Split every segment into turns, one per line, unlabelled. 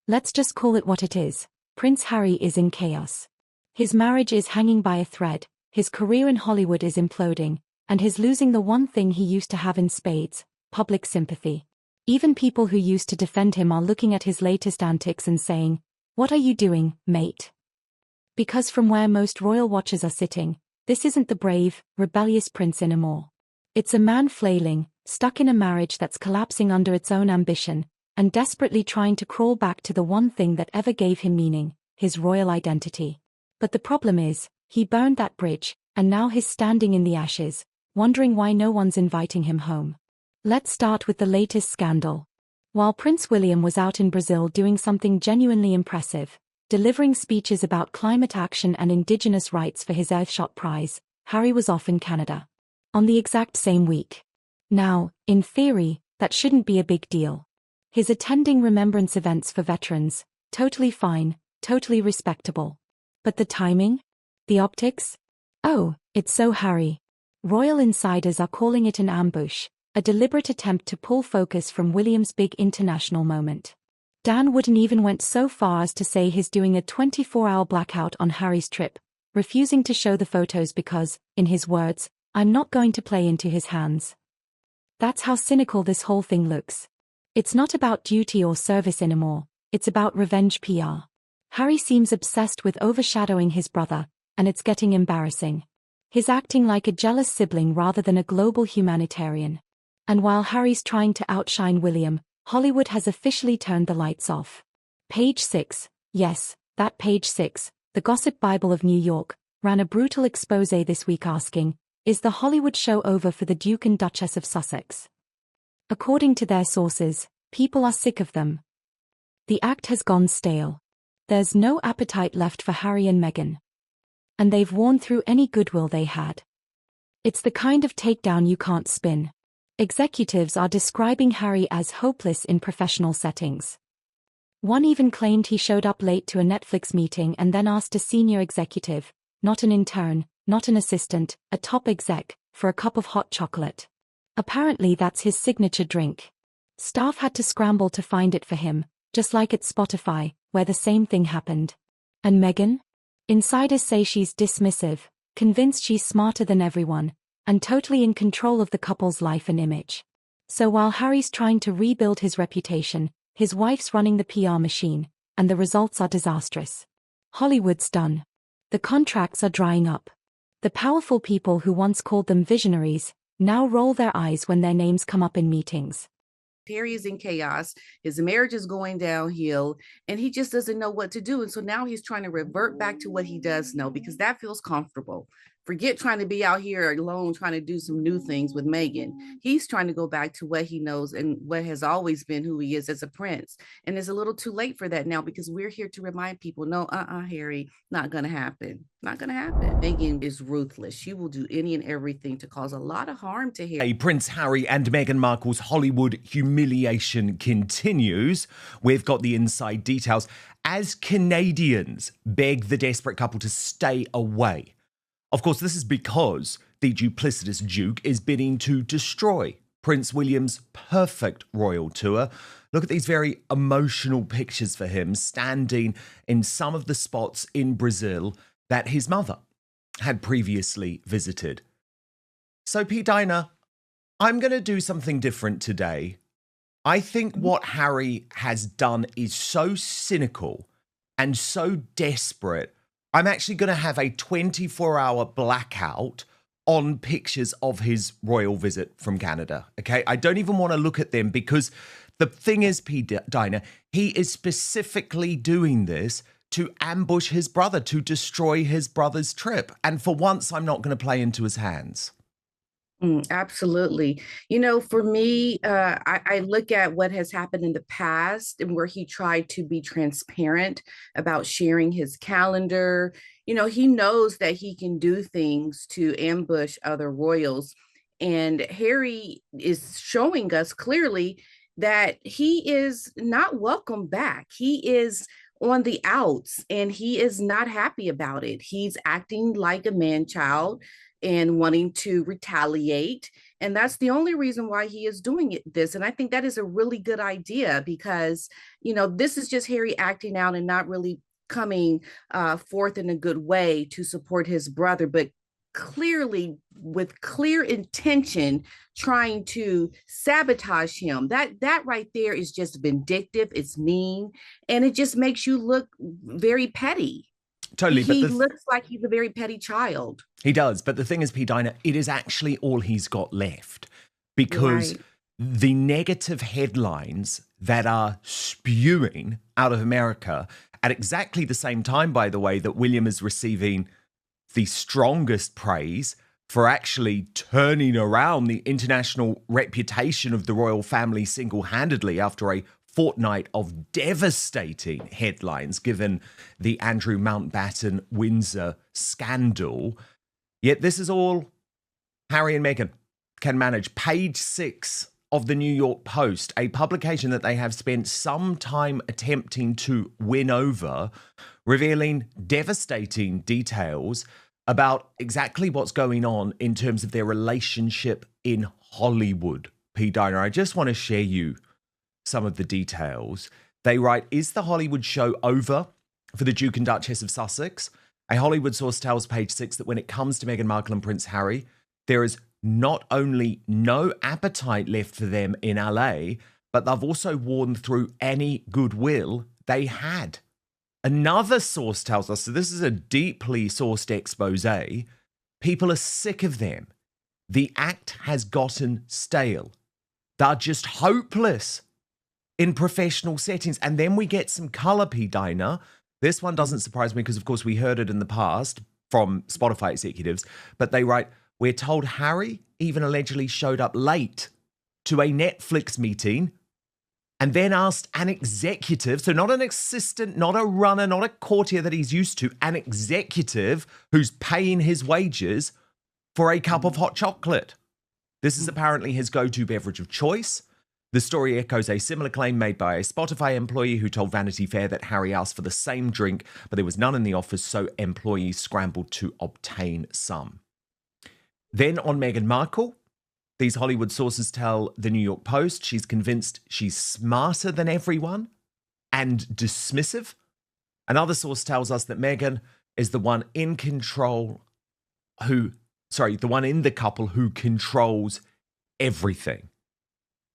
Let's just call it what it is. Prince Harry is in chaos. His marriage is hanging by a thread, his career in Hollywood is imploding, and he's losing the one thing he used to have in spades: public sympathy. Even people who used to defend him are looking at his latest antics and saying, "What are you doing, mate?" Because from where most royal watchers are sitting, this isn't the brave, rebellious prince anymore. It's a man flailing, stuck in a marriage that's collapsing under its own ambition, and desperately trying to crawl back to the one thing that ever gave him meaning, his royal identity. But the problem is, he burned that bridge, and now he's standing in the ashes, wondering why no one's inviting him home. Let's start with the latest scandal. While Prince William was out in Brazil doing something genuinely impressive, delivering speeches about climate action and indigenous rights for his Earthshot Prize, Harry was off in Canada. On the exact same week. Now, in theory, that shouldn't be a big deal. He's attending remembrance events for veterans, totally fine, totally respectable. But the timing? The optics? Oh, it's so Harry. Royal insiders are calling it an ambush, a deliberate attempt to pull focus from William's big international moment. Dan Wootton even went so far as to say he's doing a 24-hour blackout on Harry's trip, refusing to show the photos because, in his words, "I'm not going to play into his hands." That's how cynical this whole thing looks. It's not about duty or service anymore, it's about revenge PR. Harry seems obsessed with overshadowing his brother, and it's getting embarrassing. He's acting like a jealous sibling rather than a global humanitarian. And while Harry's trying to outshine William, Hollywood has officially turned the lights off. Page 6, yes, that Page 6, the Gossip Bible of New York, ran a brutal expose this week asking, "Is the Hollywood show over for the Duke and Duchess of Sussex?" According to their sources, people are sick of them. The act has gone stale. There's no appetite left for Harry and Meghan. And they've worn through any goodwill they had. It's the kind of takedown you can't spin. Executives are describing Harry as hopeless in professional settings. One even claimed he showed up late to a Netflix meeting and then asked a senior executive, not an intern, not an assistant, a top exec, for a cup of hot chocolate. Apparently that's his signature drink. Staff had to scramble to find it for him, just like at Spotify, where the same thing happened. And Meghan? Insiders say she's dismissive, convinced she's smarter than everyone, and totally in control of the couple's life and image. So while Harry's trying to rebuild his reputation, his wife's running the PR machine, and the results are disastrous. Hollywood's done. The contracts are drying up. The powerful people who once called them visionaries now roll their eyes when their names come up in meetings.
Harry is in chaos. His marriage is going downhill, and he just doesn't know what to do. And so now he's trying to revert back to what he does know because that feels comfortable. Forget trying to be out here alone, trying to do some new things with Meghan. He's trying to go back to what he knows and what has always been who he is as a prince. And it's a little too late for that now because we're here to remind people, no, Harry, not going to happen. Not going to happen. Meghan is ruthless. She will do any and everything to cause a lot of harm to Harry.
Prince Harry and Meghan Markle's Hollywood humiliation continues. We've got the inside details. As Canadians beg the desperate couple to stay away. Of course, this is because the duplicitous Duke is bidding to destroy Prince William's perfect royal tour. Look at these very emotional pictures for him standing in some of the spots in Brazil that his mother had previously visited. So, P. Dinah, I'm going to do something different today. I think what Harry has done is so cynical and so desperate. I'm actually going to have a 24-hour blackout on pictures of his royal visit from Canada, okay? I don't even want to look at them because the thing is, P. Dinah, he is specifically doing this to ambush his brother, to destroy his brother's trip. And for once, I'm not going to play into his hands.
Absolutely. You know, for me, I look at what has happened in the past and where he tried to be transparent about sharing his calendar. You know, he knows that he can do things to ambush other royals. And Harry is showing us clearly that he is not welcome back. He is on the outs and he is not happy about it. He's acting like a man child and wanting to retaliate. And that's the only reason why he is doing this. And I think that is a really good idea because, this is just Harry acting out and not really coming forth in a good way to support his brother, but clearly with clear intention trying to sabotage him. That right there is just vindictive, it's mean, and it just makes you look very petty.
Totally,
He looks like he's a very petty child.
He does, but the thing is, P. Dinah, it is actually all he's got left, because the negative headlines that are spewing out of America at exactly the same time, by the way, that William is receiving the strongest praise for actually turning around the international reputation of the royal family single-handedly after a fortnight of devastating headlines given the Andrew Mountbatten Windsor scandal. Yet this is all Harry and Meghan can manage. Page 6 of the New York Post, a publication that they have spent some time attempting to win over, revealing devastating details about exactly what's going on in terms of their relationship in Hollywood. P. Dinah, I just want to share you some of the details. They write, is the Hollywood show over for the Duke and Duchess of Sussex? A Hollywood source tells Page 6 that when it comes to Meghan Markle and Prince Harry, there is not only no appetite left for them in LA, but they've also worn through any goodwill they had. Another source tells us, so this is a deeply sourced expose, people are sick of them. The act has gotten stale. They're just hopeless in professional settings. And then we get some colour, P. Dinah. This one doesn't surprise me because, of course, we heard it in the past from Spotify executives. But they write, we're told Harry even allegedly showed up late to a Netflix meeting and then asked an executive, so not an assistant, not a runner, not a courtier that he's used to, an executive who's paying his wages for a cup of hot chocolate. This is apparently his go-to beverage of choice. The story echoes a similar claim made by a Spotify employee who told Vanity Fair that Harry asked for the same drink, but there was none in the office, so employees scrambled to obtain some. Then on Meghan Markle, these Hollywood sources tell the New York Post she's convinced she's smarter than everyone and dismissive. Another source tells us that Meghan is the one in the couple who controls everything.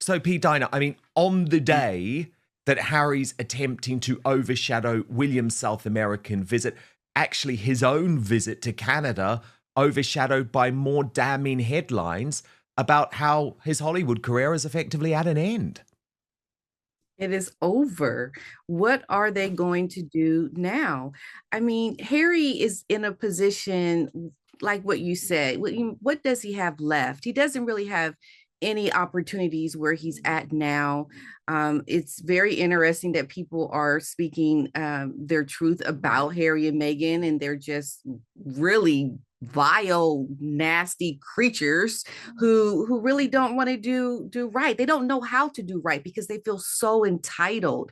So, P. Dinah, I mean, on the day that Harry's attempting to overshadow William's South American visit, actually his own visit to Canada, overshadowed by more damning headlines about how his Hollywood career is effectively at an end.
It is over. What are they going to do now? I mean, Harry is in a position, like what you said. What does he have left? He doesn't really have any opportunities where he's at now. It's very interesting that people are speaking their truth about Harry and Meghan, and they're just really vile, nasty creatures who really don't want to do right. They don't know how to do right because they feel so entitled.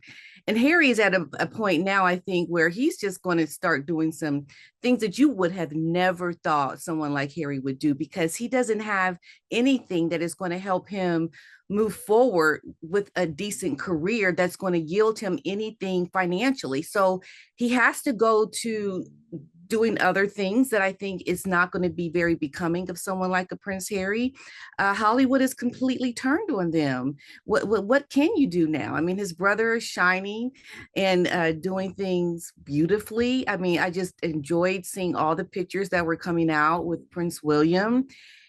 And Harry is at a point now, I think, where he's just going to start doing some things that you would have never thought someone like Harry would do, because he doesn't have anything that is going to help him move forward with a decent career that's going to yield him anything financially. So he has to go to doing other things that I think is not going to be very becoming of someone like a Prince Harry. Hollywood is completely turned on them. What can you do now? I mean, his brother is shining and doing things beautifully. I mean, I just enjoyed seeing all the pictures that were coming out with Prince William.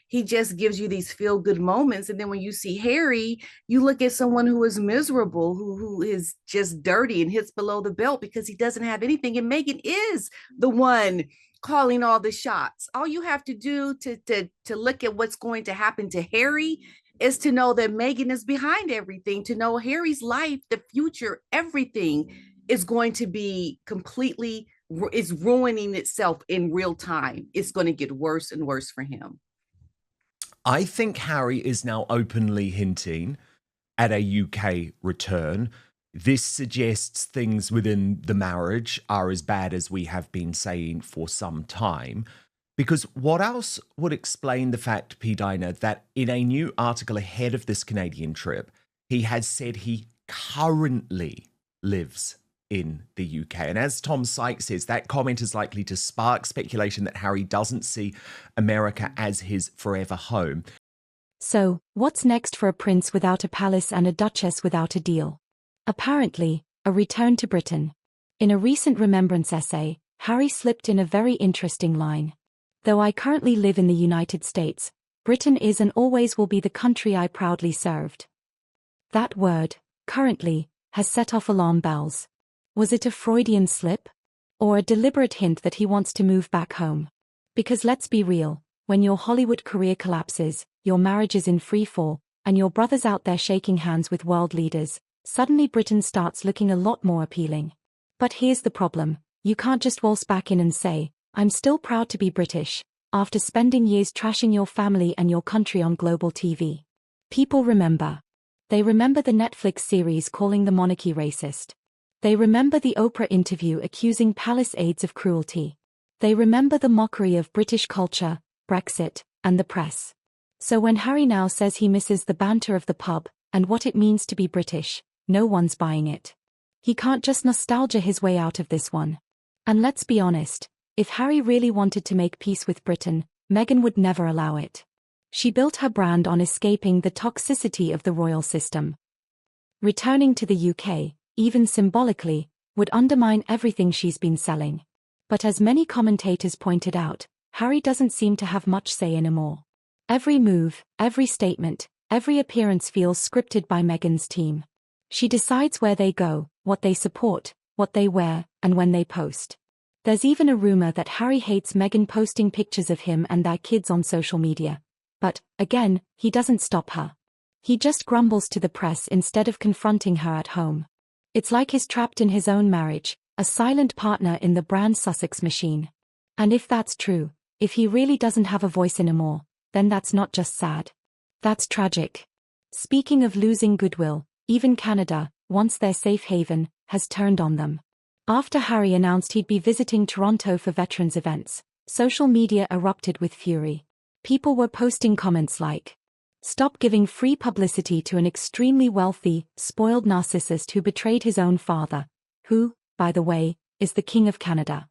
He just gives you these feel good moments. And then when you see Harry, you look at someone who is miserable, who is just dirty and hits below the belt because he doesn't have anything. And Meghan is the one calling all the shots. All you have to do to look at what's going to happen to Harry is to know that Meghan is behind everything, to know Harry's life, the future, everything is going to be completely, is ruining itself in real time. It's going to get worse and worse for him.
I think Harry is now openly hinting at a UK return. This suggests things within the marriage are as bad as we have been saying for some time. Because what else would explain the fact, P. Diner, that in a new article ahead of this Canadian trip, he has said he currently lives in the UK. And as Tom Sykes says, that comment is likely to spark speculation that Harry doesn't see America as his forever home.
So, what's next for a prince without a palace and a duchess without a deal? Apparently, a return to Britain. In a recent remembrance essay, Harry slipped in a very interesting line. Though I currently live in the United States, Britain is and always will be the country I proudly served. That word, currently, has set off alarm bells. Was it a Freudian slip? Or a deliberate hint that he wants to move back home? Because let's be real, when your Hollywood career collapses, your marriage is in free fall, and your brother's out there shaking hands with world leaders, suddenly Britain starts looking a lot more appealing. But here's the problem, you can't just waltz back in and say, I'm still proud to be British, after spending years trashing your family and your country on global TV. People remember. They remember the Netflix series calling the monarchy racist. They remember the Oprah interview accusing palace aides of cruelty. They remember the mockery of British culture, Brexit, and the press. So when Harry now says he misses the banter of the pub, and what it means to be British, no one's buying it. He can't just nostalgia his way out of this one. And let's be honest, if Harry really wanted to make peace with Britain, Meghan would never allow it. She built her brand on escaping the toxicity of the royal system. Returning to the UK, even symbolically, would undermine everything she's been selling. But as many commentators pointed out, Harry doesn't seem to have much say anymore. Every move, every statement, every appearance feels scripted by Meghan's team. She decides where they go, what they support, what they wear, and when they post. There's even a rumor that Harry hates Meghan posting pictures of him and their kids on social media. But, again, he doesn't stop her. He just grumbles to the press instead of confronting her at home. It's like he's trapped in his own marriage, a silent partner in the brand Sussex machine. And if that's true, if he really doesn't have a voice anymore, then that's not just sad. That's tragic. Speaking of losing goodwill, even Canada, once their safe haven, has turned on them. After Harry announced he'd be visiting Toronto for veterans events, social media erupted with fury. People were posting comments like, "Stop giving free publicity to an extremely wealthy, spoiled narcissist who betrayed his own father, who, by the way, is the King of Canada."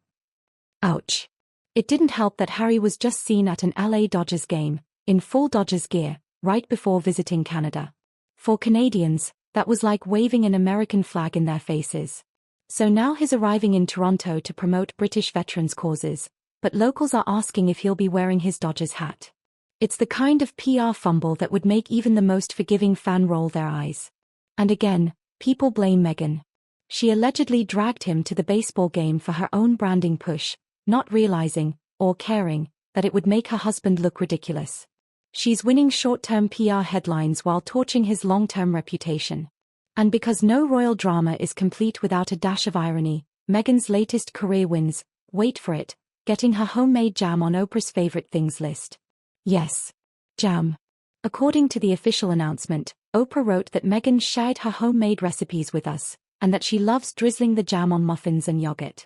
Ouch. It didn't help that Harry was just seen at an LA Dodgers game, in full Dodgers gear, right before visiting Canada. For Canadians, that was like waving an American flag in their faces. So now he's arriving in Toronto to promote British veterans' causes, but locals are asking if he'll be wearing his Dodgers hat. It's the kind of PR fumble that would make even the most forgiving fan roll their eyes. And again, people blame Meghan. She allegedly dragged him to the baseball game for her own branding push, not realizing, or caring, that it would make her husband look ridiculous. She's winning short-term PR headlines while torching his long-term reputation. And because no royal drama is complete without a dash of irony, Meghan's latest career wins, wait for it, getting her homemade jam on Oprah's favorite things list. Yes. Jam. According to the official announcement, Oprah wrote that Meghan shared her homemade recipes with us, and that she loves drizzling the jam on muffins and yogurt.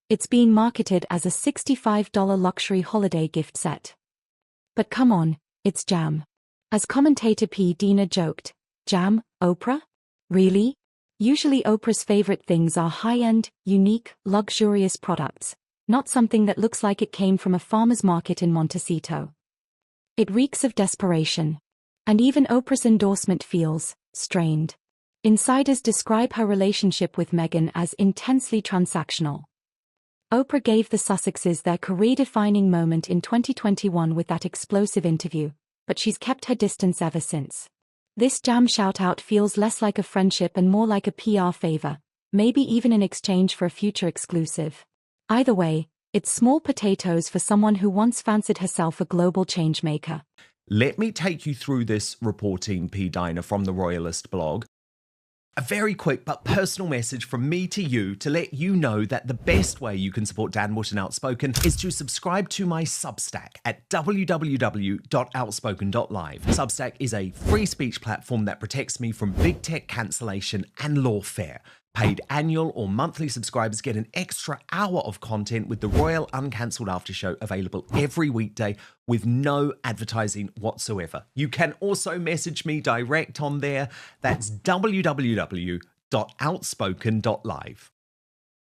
It's being marketed as a $65 luxury holiday gift set. But come on, it's jam. As commentator P. Dina joked, "Jam, Oprah? Really?" Usually Oprah's favorite things are high-end, unique, luxurious products, not something that looks like it came from a farmer's market in Montecito. It reeks of desperation. And even Oprah's endorsement feels strained. Insiders describe her relationship with Meghan as intensely transactional. Oprah gave the Sussexes their career-defining moment in 2021 with that explosive interview, but she's kept her distance ever since. This jam shout-out feels less like a friendship and more like a PR favor, maybe even in exchange for a future exclusive. Either way, it's small potatoes for someone who once fancied herself a global changemaker.
Let me take you through this reporting, P. Diner, from the Royalist blog. A very quick but personal message from me to you to let you know that the best way you can support Dan Wootton and Outspoken is to subscribe to my Substack at www.outspoken.live. Substack is a free speech platform that protects me from big tech cancellation and lawfare. Paid annual or monthly subscribers get an extra hour of content with the Royal Uncancelled After Show available every weekday with no advertising whatsoever. You can also message me direct on there. That's www.outspoken.live.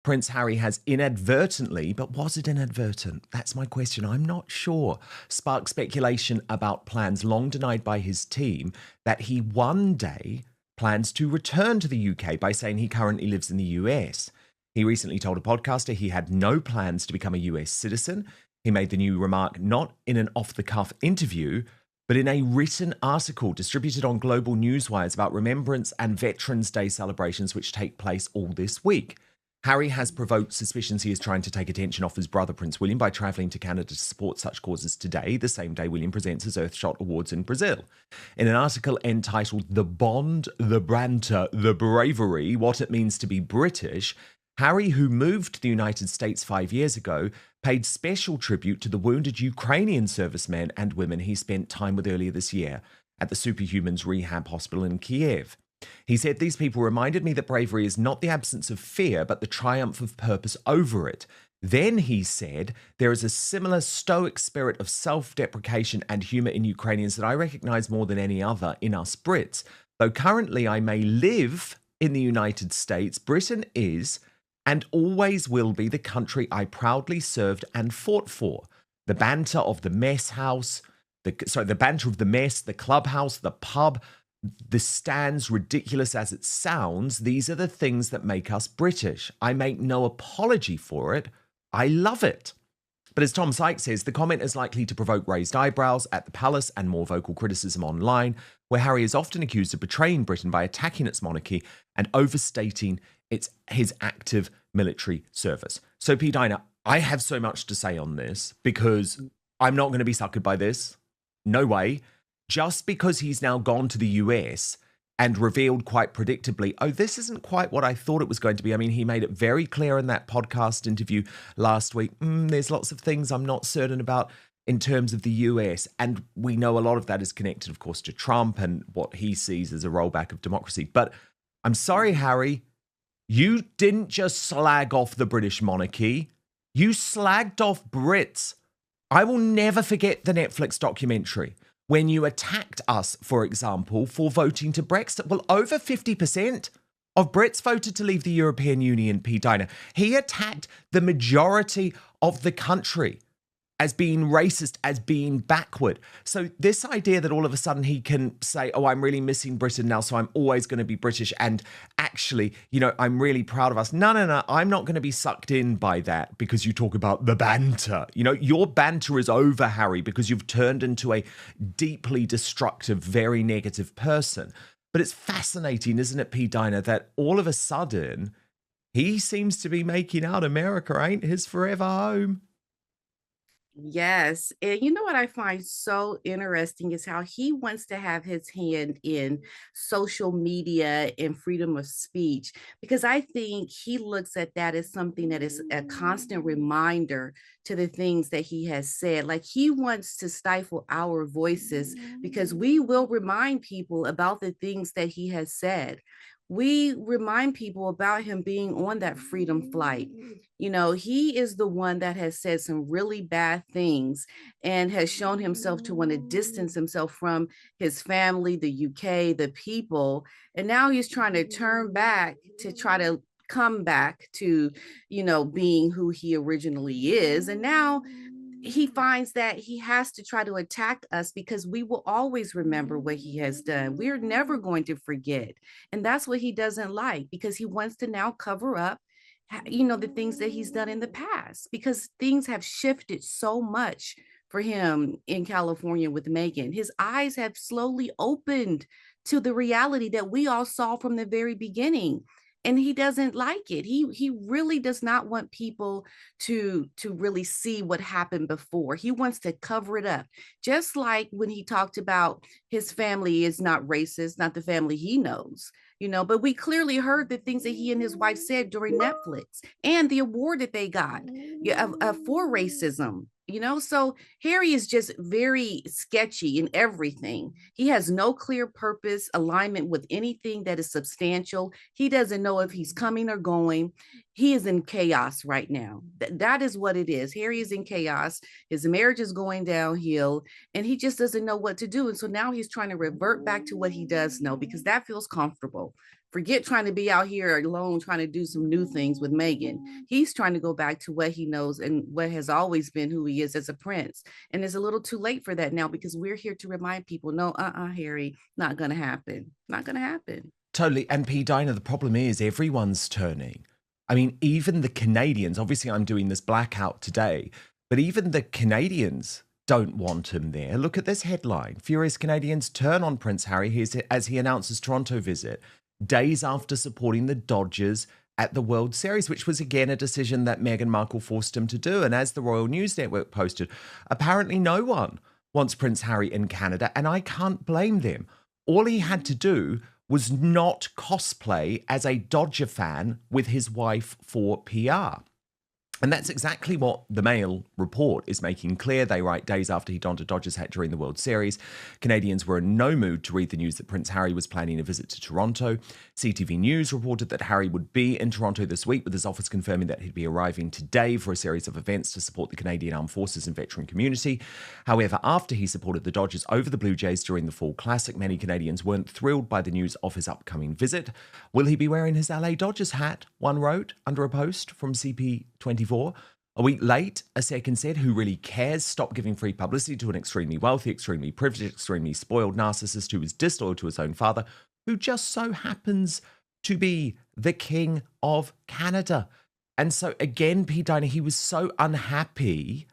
Prince Harry has inadvertently, but was it inadvertent? That's my question. I'm not sure. Sparked speculation about plans long denied by his team that he one day plans to return to the UK by saying he currently lives in the US. He recently told a podcaster he had no plans to become a US citizen. He made the new remark not in an off-the-cuff interview, but in a written article distributed on global newswires about Remembrance and Veterans Day celebrations which take place all this week. Harry has provoked suspicions he is trying to take attention off his brother Prince William by travelling to Canada to support such causes today, the same day William presents his Earthshot Awards in Brazil. In an article entitled The Bond, the Banter, the Bravery, What It Means to be British, Harry, who moved to the United States 5 years ago, paid special tribute to the wounded Ukrainian servicemen and women he spent time with earlier this year at the Superhumans Rehab Hospital in Kiev. He said, "These people reminded me that bravery is not the absence of fear, but the triumph of purpose over it." Then he said, "There is a similar stoic spirit of self-deprecation and humour in Ukrainians that I recognise more than any other in us Brits. Though currently I may live in the United States, Britain is and always will be the country I proudly served and fought for. The banter of the mess house, the banter of the mess, the clubhouse, the pub, the stands, ridiculous as it sounds, these are the things that make us British. I make no apology for it. I love it." But as Tom Sykes says, the comment is likely to provoke raised eyebrows at the palace and more vocal criticism online, where Harry is often accused of betraying Britain by attacking its monarchy and overstating his active military service. So, P. Dinah, I have so much to say on this because I'm not going to be suckered by this. No way. Just because he's now gone to the US and revealed quite predictably, oh, this isn't quite what I thought it was going to be. I mean, he made it very clear in that podcast interview last week, there's lots of things I'm not certain about in terms of the US. And we know a lot of that is connected, of course, to Trump and what he sees as a rollback of democracy. But I'm sorry, Harry, you didn't just slag off the British monarchy. You slagged off Brits. I will never forget the Netflix documentary when you attacked us, for example, for voting to Brexit. Well, over 50% of Brits voted to leave the European Union, P. Dinah. He attacked the majority of the country as being racist, as being backward. So this idea that all of a sudden he can say, oh, I'm really missing Britain now, so I'm always going to be British, and actually, I'm really proud of us. No, I'm not going to be sucked in by that because you talk about the banter. Your banter is over, Harry, because you've turned into a deeply destructive, very negative person. But it's fascinating, isn't it, P. Dinah, that all of a sudden he seems to be making out America ain't his forever home.
Yes. And you know what I find so interesting is how he wants to have his hand in social media and freedom of speech, because I think he looks at that as something that is a constant reminder to the things that he has said. Like he wants to stifle our voices because we will remind people about the things that he has said. We remind people about him being on that freedom flight. He is the one that has said some really bad things and has shown himself to want to distance himself from his family, the UK, the people. And now he's trying to turn back to try to come back to, being who he originally is. And now he finds that he has to try to attack us because we will always remember what he has done. We're never going to forget. And that's what he doesn't like, because he wants to now cover up, the things that he's done in the past, because things have shifted so much for him in California with Meghan. His eyes have slowly opened to the reality that we all saw from the very beginning. And he doesn't like it. He really does not want people to really see what happened before. He wants to cover it up. Just like when he talked about his family is not racist, not the family he knows, but we clearly heard the things that he and his wife said during Netflix and the award that they got for racism, So Harry is just very sketchy in everything. He has no clear purpose, alignment with anything that is substantial. He doesn't know if he's coming or going. He is in chaos right now. That is what it is. Harry is in chaos. His marriage is going downhill, and he just doesn't know what to do. And so now he's trying to revert back to what he does know, because that feels comfortable. Forget trying to be out here alone, trying to do some new things with Meghan. He's trying to go back to what he knows and what has always been who he is as a prince. And it's a little too late for that now, because we're here to remind people, no, Harry, not going to happen. Not going to happen.
Totally. And P. Dinah, the problem is everyone's turning. I mean, even the Canadians, obviously I'm doing this blackout today, but even the Canadians don't want him there. Look at this headline. Furious Canadians turn on Prince Harry as he announces Toronto visit, days after supporting the Dodgers at the World Series, which was again a decision that Meghan Markle forced him to do. And as the Royal News Network posted, apparently no one wants Prince Harry in Canada, and I can't blame them. All he had to do was not cosplay as a Dodger fan with his wife for PR. And that's exactly what the Mail report is making clear. They write, days after he donned a Dodgers hat during the World Series, Canadians were in no mood to read the news that Prince Harry was planning a visit to Toronto. CTV News reported that Harry would be in Toronto this week, with his office confirming that he'd be arriving today for a series of events to support the Canadian Armed Forces and veteran community. However, after he supported the Dodgers over the Blue Jays during the Fall Classic, many Canadians weren't thrilled by the news of his upcoming visit. Will he be wearing his LA Dodgers hat? One wrote under a post from CP24. A week late, a second said, who really cares? Stop giving free publicity to an extremely wealthy, extremely privileged, extremely spoiled narcissist who is disloyal to his own father, who just so happens to be the King of Canada. And so again, P. Dinah, he was so unhappy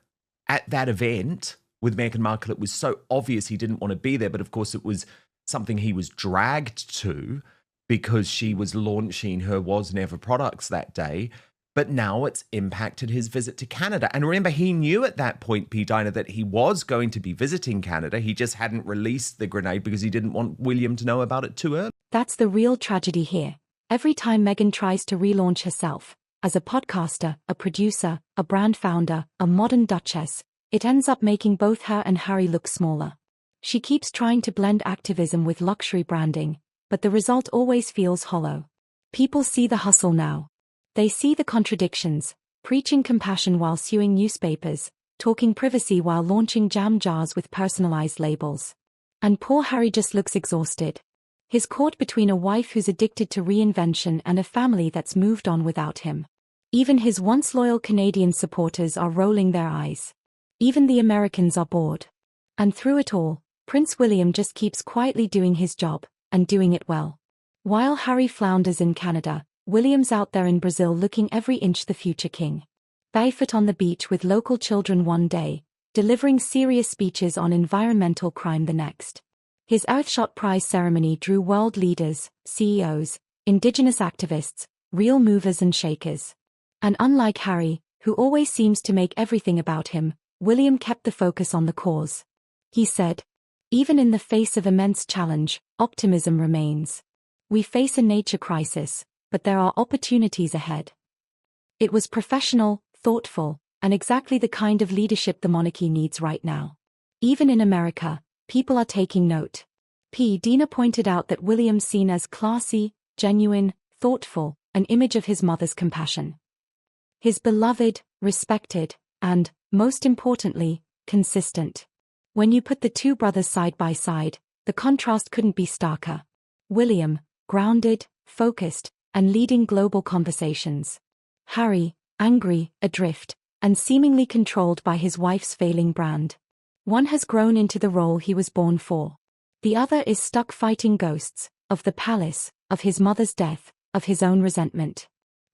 at that event with Meghan Markle. It was so obvious he didn't want to be there. But of course, it was something he was dragged to because she was launching her Was Never products that day. But now it's impacted his visit to Canada. And remember, he knew at that point, P. Dinah, that he was going to be visiting Canada. He just hadn't released the grenade because he didn't want William to know about it too early.
That's the real tragedy here. Every time Meghan tries to relaunch herself, as a podcaster, a producer, a brand founder, a modern duchess, it ends up making both her and Harry look smaller. She keeps trying to blend activism with luxury branding, but the result always feels hollow. People see the hustle now. They see the contradictions, preaching compassion while suing newspapers, talking privacy while launching jam jars with personalized labels. And poor Harry just looks exhausted. He's caught between a wife who's addicted to reinvention and a family that's moved on without him. Even his once loyal Canadian supporters are rolling their eyes. Even the Americans are bored. And through it all, Prince William just keeps quietly doing his job, and doing it well. While Harry flounders in Canada, William's out there in Brazil looking every inch the future king. Barefoot on the beach with local children one day, delivering serious speeches on environmental crime the next. His Earthshot Prize ceremony drew world leaders, CEOs, indigenous activists, real movers and shakers. And unlike Harry, who always seems to make everything about him, William kept the focus on the cause. He said, "Even in the face of immense challenge, optimism remains. We face a nature crisis, but there are opportunities ahead." It was professional, thoughtful, and exactly the kind of leadership the monarchy needs right now. Even in America, people are taking note. P. Dina pointed out that William's seen as classy, genuine, thoughtful, an image of his mother's compassion. His beloved, respected, and, most importantly, consistent. When you put the two brothers side by side, the contrast couldn't be starker. William, grounded, focused, and leading global conversations. Harry, angry, adrift, and seemingly controlled by his wife's failing brand. One has grown into the role he was born for. The other is stuck fighting ghosts, of the palace, of his mother's death, of his own resentment.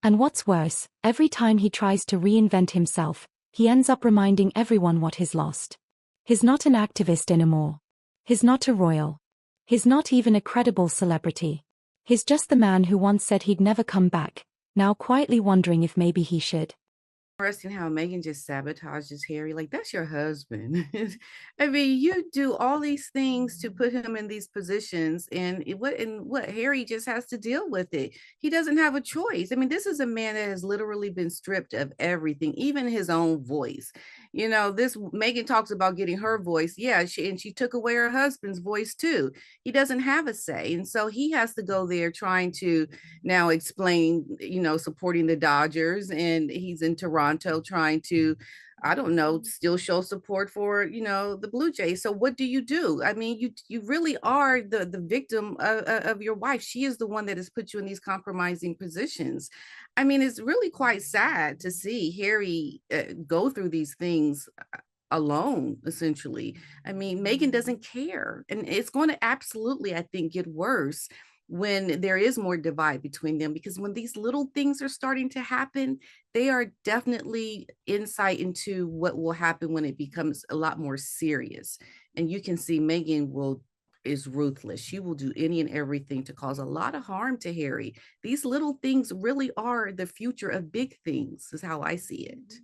And what's worse, every time he tries to reinvent himself, he ends up reminding everyone what he's lost. He's not an activist anymore. He's not a royal. He's not even a credible celebrity. He's just the man who once said he'd never come back, now quietly wondering if maybe he should.
Interesting how Megan just sabotages Harry. Like, that's your husband. I mean, you do all these things to put him in these positions, and what Harry just has to deal with it. He doesn't have a choice. I mean, this is a man that has literally been stripped of everything, even his own voice. You know, this Megan talks about getting her voice. Yeah, she took away her husband's voice too. He doesn't have a say. And so he has to go there trying to now explain, supporting the Dodgers, and he's in Toronto trying to, I don't know, still show support for, the Blue Jays. So what do? I mean, you really are the victim of your wife. She is the one that has put you in these compromising positions. I mean, it's really quite sad to see Harry go through these things alone, essentially. I mean, Megan doesn't care. And it's going to absolutely, I think, get worse when there is more divide between them, because when these little things are starting to happen, they are definitely insight into what will happen when it becomes a lot more serious. And you can see Megan is ruthless. She will do any and everything to cause a lot of harm to Harry. These little things really are the future of big things, is how I see it.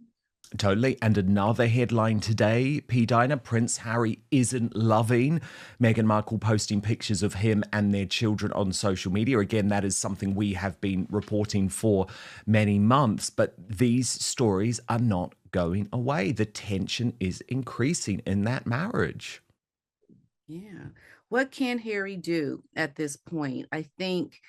Totally. And another headline today, P. Dinah, Prince Harry isn't loving Meghan Markle posting pictures of him and their children on social media. Again, that is something we have been reporting for many months, but these stories are not going away. The tension is increasing in that marriage.
Yeah. What can Harry do at this point? I think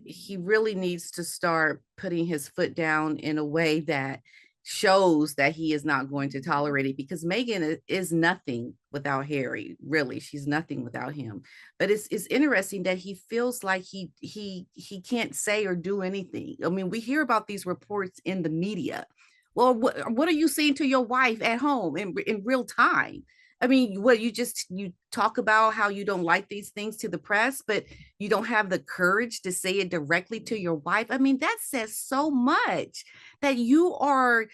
he really needs to start putting his foot down in a way that shows that he is not going to tolerate it, because Meghan is nothing without Harry. Really, she's nothing without him. But it's interesting that he feels like he can't say or do anything. I mean, we hear about these reports in the media. Well, what are you saying to your wife at home in real time? I mean, what you talk about how you don't like these things to the press, but you don't have the courage to say it directly to your wife. I mean, that says so much, that you are,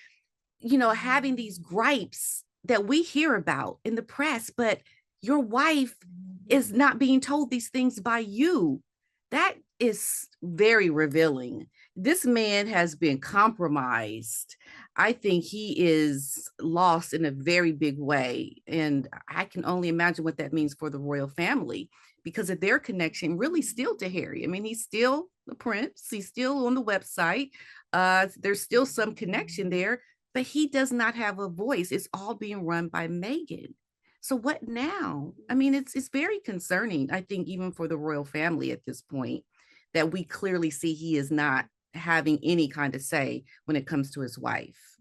having these gripes that we hear about in the press, but your wife is not being told these things by you. That is very revealing. This man has been compromised. I think he is lost in a very big way. And I can only imagine what that means for the royal family, because of their connection really still to Harry. I mean, he's still the prince, he's still on the website. There's still some connection there, but he does not have a voice. It's all being run by Meghan. So what now? I mean, it's very concerning, I think, even for the royal family at this point, that we clearly see he is not having any kind of say when it comes to his wife.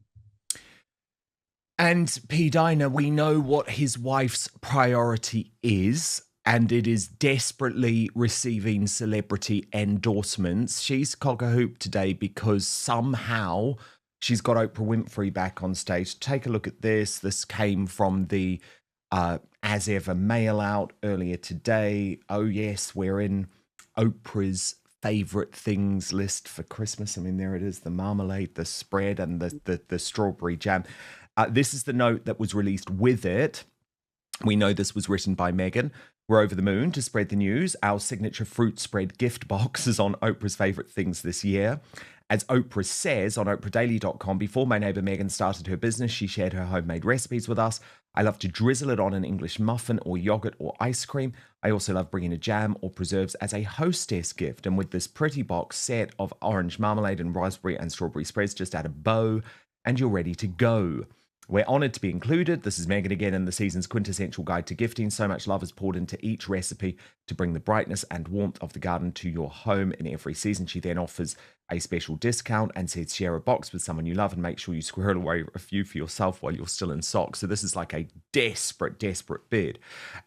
And P. Dinah, we know what his wife's priority is, and it is desperately receiving celebrity endorsements. She's cock-a-hoop today because somehow she's got Oprah Winfrey back on stage. Take a look at this. This came from the As Ever mail out earlier today. Oh, yes, we're in Oprah's favorite things list for Christmas. I mean, there it is, the marmalade, the spread, and the strawberry jam. This is the note that was released with it. We know this was written by Meghan. We're over the moon to spread the news. Our signature fruit spread gift box is on Oprah's favorite things this year. As Oprah says on oprahdaily.com, before my neighbor Meghan started her business, she shared her homemade recipes with us. I love to drizzle it on an English muffin or yogurt or ice cream. I also love bringing a jam or preserves as a hostess gift. And with this pretty box set of orange marmalade and raspberry and strawberry spreads, just add a bow and you're ready to go. We're honoured to be included. This is Meghan again in the season's quintessential guide to gifting. So much love is poured into each recipe to bring the brightness and warmth of the garden to your home in every season. She then offers a special discount and says share a box with someone you love and make sure you squirrel away a few for yourself while you're still in socks. So this is like a desperate bid.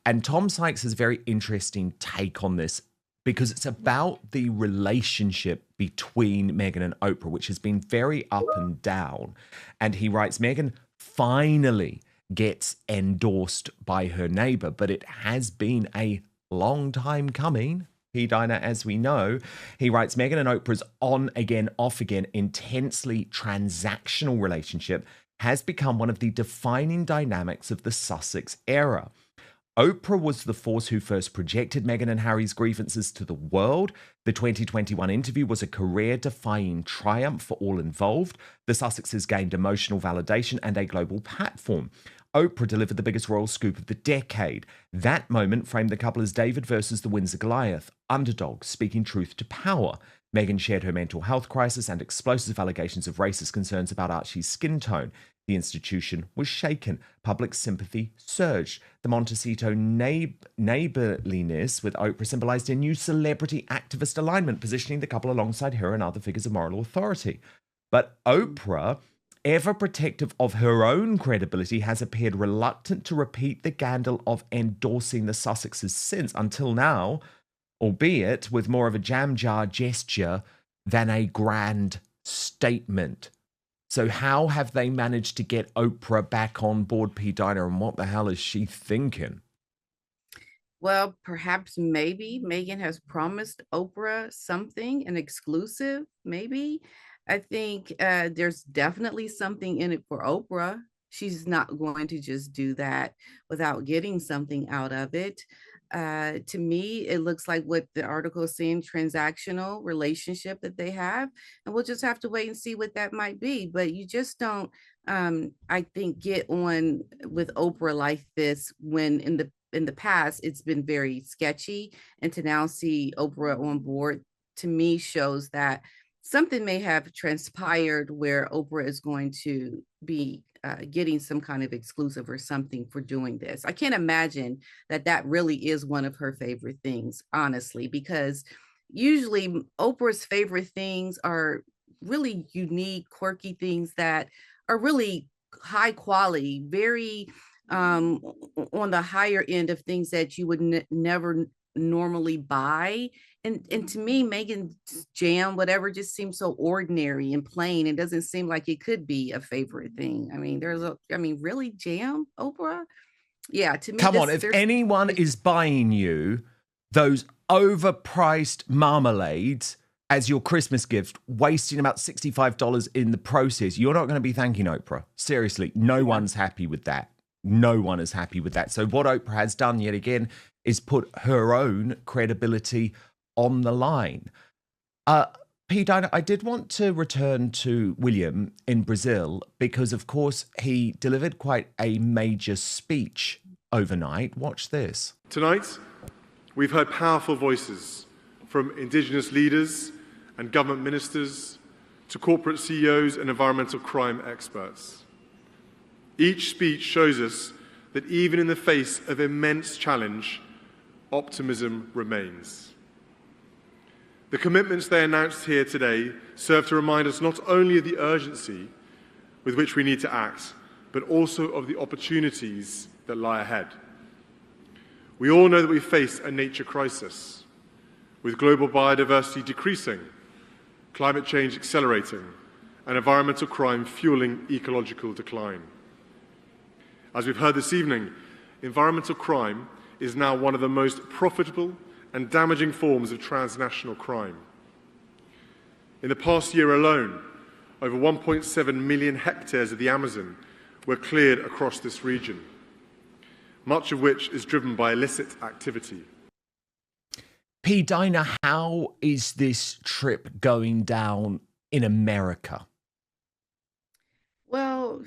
And Tom Sykes has a very interesting take on this, because it's about the relationship between Meghan and Oprah, which has been very up and down. And he writes, Meghan finally gets endorsed by her neighbor, but it has been a long time coming. P. Dinah, as we know, he writes, Meghan and Oprah's on again, off again, intensely transactional relationship has become one of the defining dynamics of the Sussex era. Oprah was the force who first projected Meghan and Harry's grievances to the world. The 2021 interview was a career-defying triumph for all involved. The Sussexes gained emotional validation and a global platform. Oprah delivered the biggest royal scoop of the decade. That moment framed the couple as David versus the Windsor Goliath, underdogs speaking truth to power. Meghan shared her mental health crisis and explosive allegations of racist concerns about Archie's skin tone. The institution was shaken. Public sympathy surged. The Montecito neighborliness with Oprah symbolized a new celebrity activist alignment, positioning the couple alongside her and other figures of moral authority. But Oprah, ever protective of her own credibility, has appeared reluctant to repeat the scandal of endorsing the Sussexes since, until now, albeit with more of a jam jar gesture than a grand statement. So how have they managed to get Oprah back on board, P. Dinah, and what the hell is she thinking?
Well, perhaps maybe Meghan has promised Oprah something, an exclusive, maybe. I think there's definitely something in it for Oprah. She's not going to just do that without getting something out of it. To me, it looks like what the article is saying, transactional relationship that they have. And we'll just have to wait and see what that might be. But you just don't, I think, get on with Oprah like this when in the past it's been very sketchy. And to now see Oprah on board, to me, shows that something may have transpired where Oprah is going to be getting some kind of exclusive or something for doing this. I can't imagine that that really is one of her favorite things, honestly, because usually Oprah's favorite things are really unique, quirky things that are really high quality, very on the higher end of things that you would never normally buy. And to me, Meghan's jam, whatever, just seems so ordinary and plain. It doesn't seem like it could be a favorite thing. I mean, really, jam, Oprah? Yeah, to me,
Come on, if anyone is buying you those overpriced marmalades as your Christmas gift, wasting about $65 in the process, you're not going to be thanking Oprah. Seriously, no one's happy with that. No one is happy with that. So what Oprah has done yet again is put her own credibility on the line. P. Dinah, I did want to return to William in Brazil because, of course, he delivered quite a major speech overnight. Watch this.
Tonight, we've heard powerful voices from Indigenous leaders and government ministers to corporate CEOs and environmental crime experts. Each speech shows us that even in the face of immense challenge, optimism remains. The commitments they announced here today serve to remind us not only of the urgency with which we need to act, but also of the opportunities that lie ahead. We all know that we face a nature crisis, with global biodiversity decreasing, climate change accelerating, and environmental crime fueling ecological decline. As we've heard this evening, environmental crime is now one of the most profitable and damaging forms of transnational crime. In the past year alone, over 1.7 million hectares of the Amazon were cleared across this region, much of which is driven by illicit activity.
P. Dinah, how is this trip going down in America?
Well,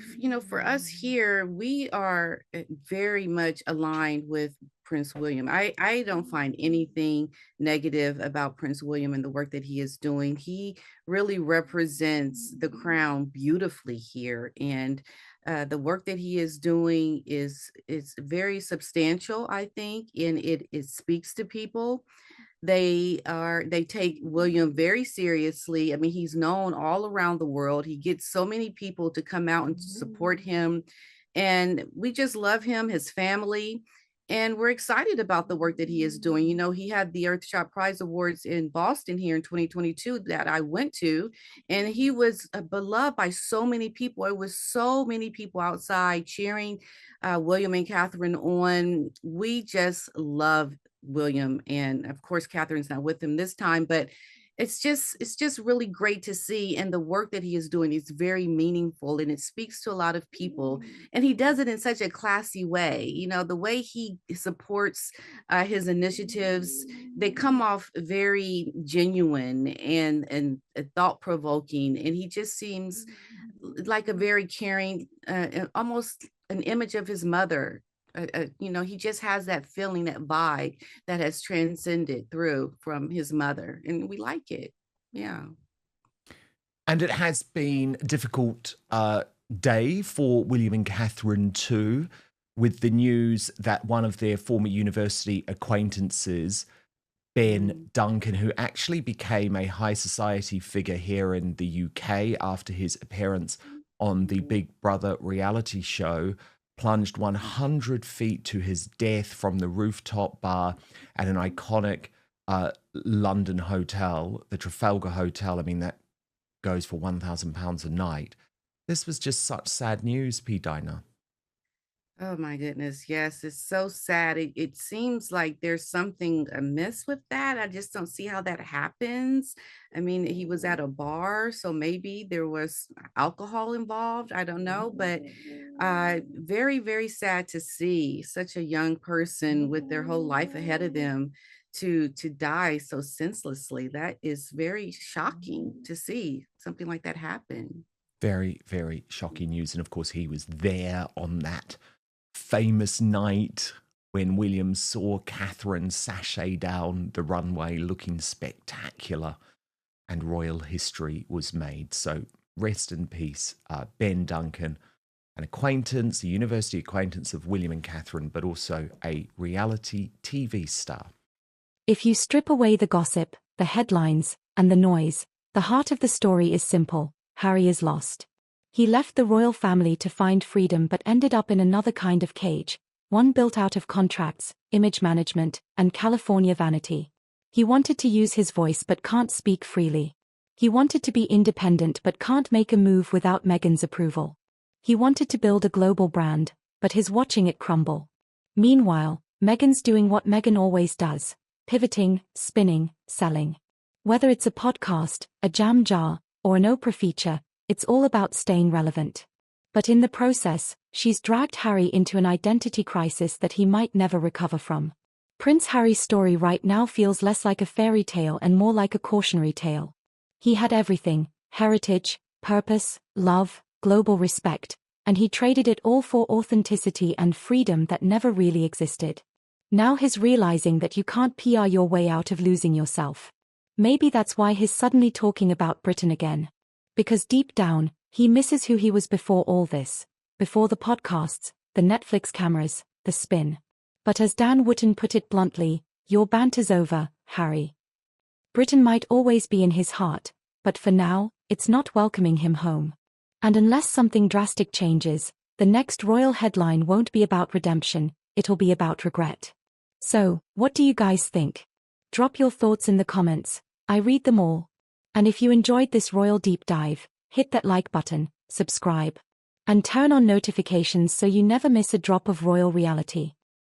for us here, we are very much aligned with Prince William. I don't find anything negative about Prince William and the work that he is doing. He really represents the crown beautifully here. And the work that he is doing is very substantial, I think, and it speaks to people. They take William very seriously. I mean, he's known all around the world. He gets so many people to come out and support him. And we just love him, his family. And we're excited about the work that he is doing. He had the Earthshot Prize Awards in Boston here in 2022 that I went to, and he was beloved by so many people. It was so many people outside cheering William and Catherine on. We just love William. And of course, Catherine's not with him this time, but it's just really great to see, and the work that he is doing is very meaningful, and it speaks to a lot of people, and he does it in such a classy way. The way he supports his initiatives, they come off very genuine and thought-provoking, and he just seems like a very caring, almost an image of his mother. He just has that feeling, that vibe that has transcended through from his mother, and we like it. Yeah.
And it has been a difficult day for William and Catherine too, with the news that one of their former university acquaintances, Ben Duncan, who actually became a high society figure here in the UK after his appearance on the Big Brother reality show, plunged 100 feet to his death from the rooftop bar at an iconic London hotel, the Trafalgar Hotel. I mean, that goes for £1,000 a night. This was just such sad news, P. Dinah.
Oh my goodness. Yes, it's so sad. It seems like there's something amiss with that. I just don't see how that happens. I mean, he was at a bar, so maybe there was alcohol involved. I don't know, but very, very sad to see such a young person with their whole life ahead of them to die so senselessly. That is very shocking to see something like that happen.
Very, very shocking news. And of course, he was there on that famous night when William saw Catherine sashay down the runway looking spectacular, and royal history was made. So rest in peace, Ben Duncan, an acquaintance, a university acquaintance of William and Catherine, but also a reality TV star.
If you strip away the gossip, the headlines, and the noise, the heart of the story is simple: Harry is lost. He left the royal family to find freedom but ended up in another kind of cage, one built out of contracts, image management, and California vanity. He wanted to use his voice but can't speak freely. He wanted to be independent but can't make a move without Meghan's approval. He wanted to build a global brand, but is watching it crumble. Meanwhile, Meghan's doing what Meghan always does: pivoting, spinning, selling. Whether it's a podcast, a jam jar, or an Oprah feature, it's all about staying relevant. But in the process, she's dragged Harry into an identity crisis that he might never recover from. Prince Harry's story right now feels less like a fairy tale and more like a cautionary tale. He had everything: heritage, purpose, love, global respect, and he traded it all for authenticity and freedom that never really existed. Now he's realizing that you can't PR your way out of losing yourself. Maybe that's why he's suddenly talking about Britain again. Because deep down, he misses who he was before all this, before the podcasts, the Netflix cameras, the spin. But as Dan Wootton put it bluntly, your banter's over, Harry. Britain might always be in his heart, but for now, it's not welcoming him home. And unless something drastic changes, the next royal headline won't be about redemption, it'll be about regret. So, what do you guys think? Drop your thoughts in the comments. I read them all. And if you enjoyed this royal deep dive, hit that like button, subscribe, and turn on notifications so you never miss a drop of royal reality.